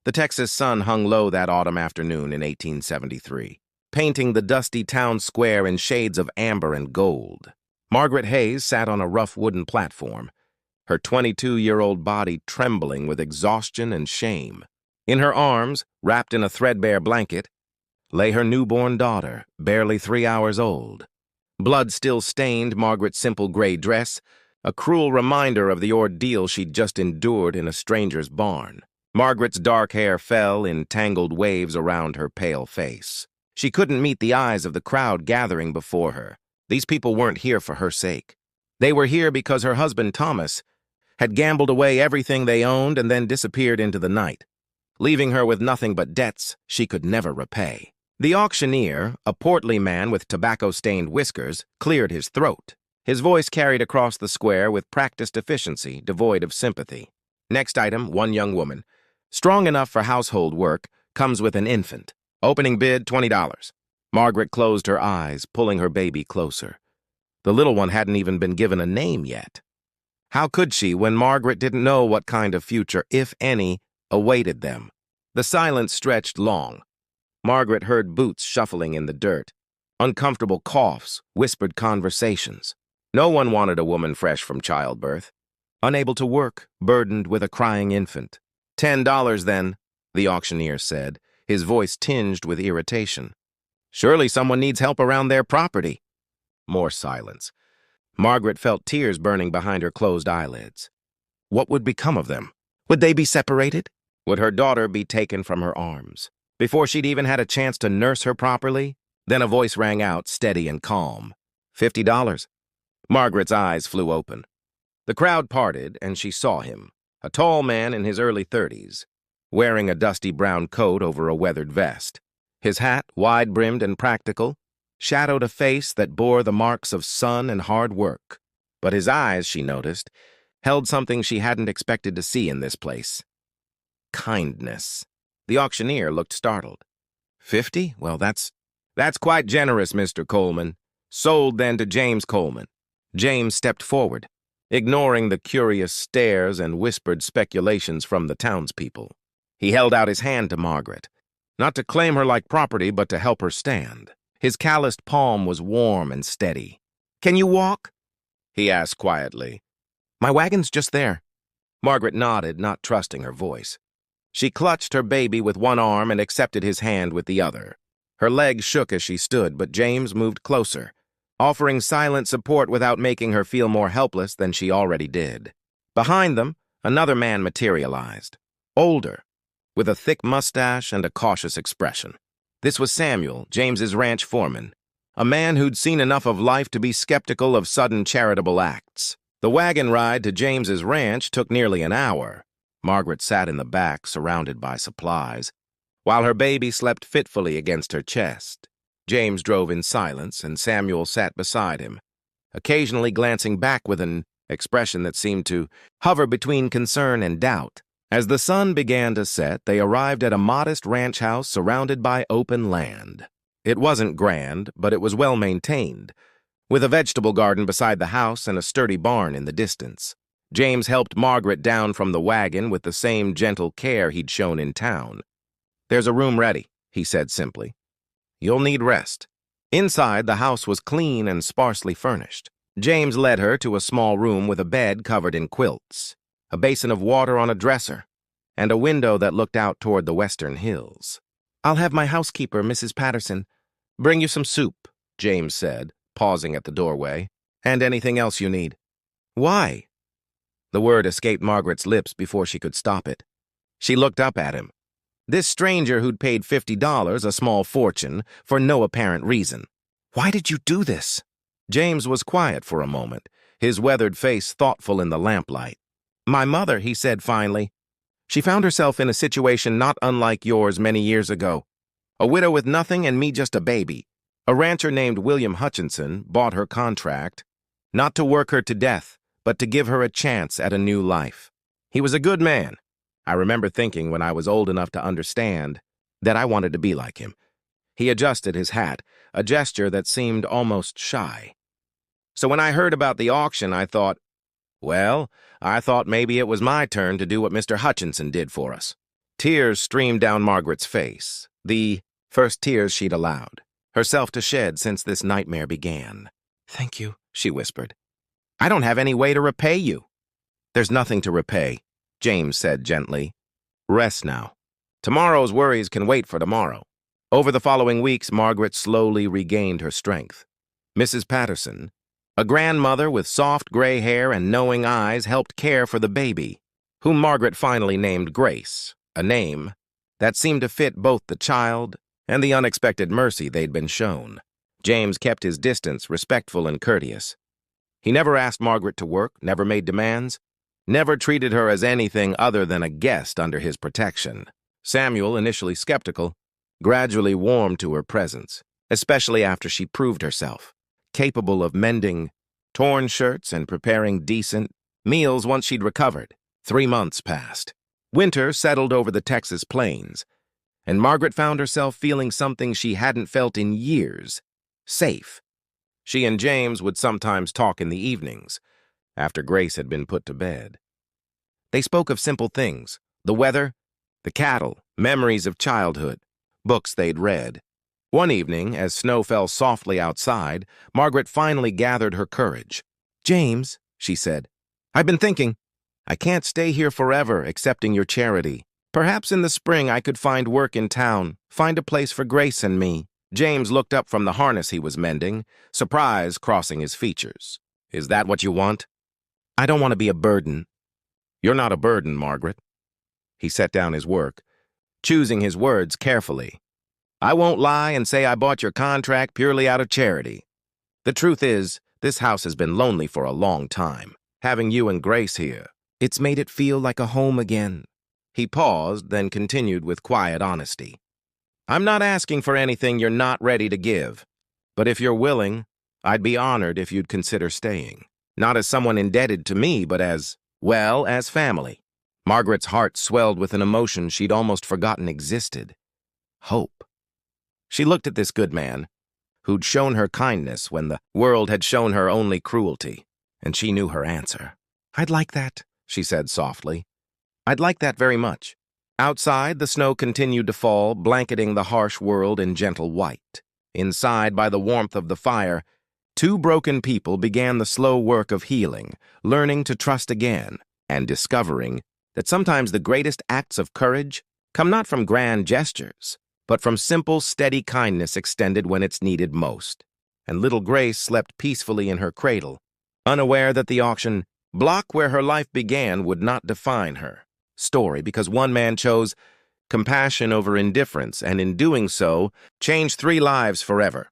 The Texas sun hung low that autumn afternoon in 1873, painting the dusty town square in shades of amber and gold. Margaret Hayes sat on a rough wooden platform, her 22-year-old body trembling with exhaustion and shame. In her arms, wrapped in a threadbare blanket, lay her newborn daughter, barely 3 hours old. Blood still stained Margaret's simple gray dress, a cruel reminder of the ordeal she'd just endured in a stranger's barn. Margaret's dark hair fell in tangled waves around her pale face. She couldn't meet the eyes of the crowd gathering before her. These people weren't here for her sake. They were here because her husband, Thomas, had gambled away everything they owned and then disappeared into the night, leaving her with nothing but debts she could never repay. The auctioneer, a portly man with tobacco-stained whiskers, cleared his throat. His voice carried across the square with practiced efficiency, devoid of sympathy. Next item, one young woman, strong enough for household work, comes with an infant. Opening bid, $20. Margaret closed her eyes, pulling her baby closer. The little one hadn't even been given a name yet. How could she when Margaret didn't know what kind of future, if any, awaited them? The silence stretched long. Margaret heard boots shuffling in the dirt, uncomfortable coughs, whispered conversations. No one wanted a woman fresh from childbirth, unable to work, burdened with a crying infant. $10 then, the auctioneer said, his voice tinged with irritation. Surely someone needs help around their property. More silence. Margaret felt tears burning behind her closed eyelids. What would become of them? Would they be separated? Would her daughter be taken from her arms? Before she'd even had a chance to nurse her properly? Then a voice rang out, steady and calm. $50. Margaret's eyes flew open. The crowd parted, and she saw him, a tall man in his early 30s, wearing a dusty brown coat over a weathered vest. His hat, wide-brimmed and practical, shadowed a face that bore the marks of sun and hard work. But his eyes, she noticed, held something she hadn't expected to see in this place. Kindness. The auctioneer looked startled. 50? Well, that's quite generous, Mr. Coleman. Sold then to James Coleman. James stepped forward, ignoring the curious stares and whispered speculations from the townspeople. He held out his hand to Margaret, not to claim her like property, but to help her stand. His calloused palm was warm and steady. "Can you walk?" he asked quietly. "My wagon's just there." Margaret nodded, not trusting her voice. She clutched her baby with one arm and accepted his hand with the other. Her legs shook as she stood, but James moved closer, offering silent support without making her feel more helpless than she already did. Behind them, another man materialized, older, with a thick mustache and a cautious expression. This was Samuel, James's ranch foreman, a man who'd seen enough of life to be skeptical of sudden charitable acts. The wagon ride to James's ranch took nearly an hour. Margaret sat in the back, surrounded by supplies, while her baby slept fitfully against her chest. James drove in silence, and Samuel sat beside him, occasionally glancing back with an expression that seemed to hover between concern and doubt. As the sun began to set, they arrived at a modest ranch house surrounded by open land. It wasn't grand, but it was well maintained, with a vegetable garden beside the house and a sturdy barn in the distance. James helped Margaret down from the wagon with the same gentle care he'd shown in town. "There's a room ready," he said simply. "You'll need rest." Inside, the house was clean and sparsely furnished. James led her to a small room with a bed covered in quilts, a basin of water on a dresser, and a window that looked out toward the western hills. "I'll have my housekeeper, Mrs. Patterson, bring you some soup," James said, pausing at the doorway, "and anything else you need." "Why?" The word escaped Margaret's lips before she could stop it. She looked up at him. This stranger who'd paid $50, a small fortune, for no apparent reason. "Why did you do this?" James was quiet for a moment, his weathered face thoughtful in the lamplight. "My mother," he said finally. "She found herself in a situation not unlike yours many years ago. A widow with nothing and me just a baby. A rancher named William Hutchinson bought her contract, not to work her to death, but to give her a chance at a new life. He was a good man. I remember thinking when I was old enough to understand that I wanted to be like him." He adjusted his hat, a gesture that seemed almost shy. "So when I heard about the auction, I thought maybe it was my turn to do what Mr. Hutchinson did for us." Tears streamed down Margaret's face, the first tears she'd allowed herself to shed since this nightmare began. "Thank you," she whispered. "I don't have any way to repay you." "There's nothing to repay," James said gently. "Rest now. Tomorrow's worries can wait for tomorrow." Over the following weeks, Margaret slowly regained her strength. Mrs. Patterson, a grandmother with soft gray hair and knowing eyes, helped care for the baby, whom Margaret finally named Grace, a name that seemed to fit both the child and the unexpected mercy they'd been shown. James kept his distance, respectful and courteous. He never asked Margaret to work, never made demands, never treated her as anything other than a guest under his protection. Samuel, initially skeptical, gradually warmed to her presence, especially after she proved herself capable of mending torn shirts and preparing decent meals once she'd recovered. 3 months passed. Winter settled over the Texas plains, and Margaret found herself feeling something she hadn't felt in years: safe. She and James would sometimes talk in the evenings, after Grace had been put to bed. They spoke of simple things: the weather, the cattle, memories of childhood, books they'd read. One evening, as snow fell softly outside, Margaret finally gathered her courage. "James," she said, "I've been thinking. I can't stay here forever accepting your charity. Perhaps in the spring I could find work in town, find a place for Grace and me." James looked up from the harness he was mending, surprise crossing his features. "Is that what you want?" "I don't want to be a burden." "You're not a burden, Margaret." He set down his work, choosing his words carefully. "I won't lie and say I bought your contract purely out of charity. The truth is, this house has been lonely for a long time. Having you and Grace here, it's made it feel like a home again." He paused, then continued with quiet honesty. "I'm not asking for anything you're not ready to give, but if you're willing, I'd be honored if you'd consider staying. Not as someone indebted to me, but as, well, as family." Margaret's heart swelled with an emotion she'd almost forgotten existed: hope. She looked at this good man, who'd shown her kindness when the world had shown her only cruelty, and she knew her answer. "I'd like that," she said softly. "I'd like that very much." Outside, the snow continued to fall, blanketing the harsh world in gentle white. Inside, by the warmth of the fire, 2 broken people began the slow work of healing, learning to trust again, and discovering that sometimes the greatest acts of courage come not from grand gestures, but from simple, steady kindness extended when it's needed most. And little Grace slept peacefully in her cradle, unaware that the auction block where her life began would not define her story, because one man chose compassion over indifference, and in doing so, changed 3 lives forever.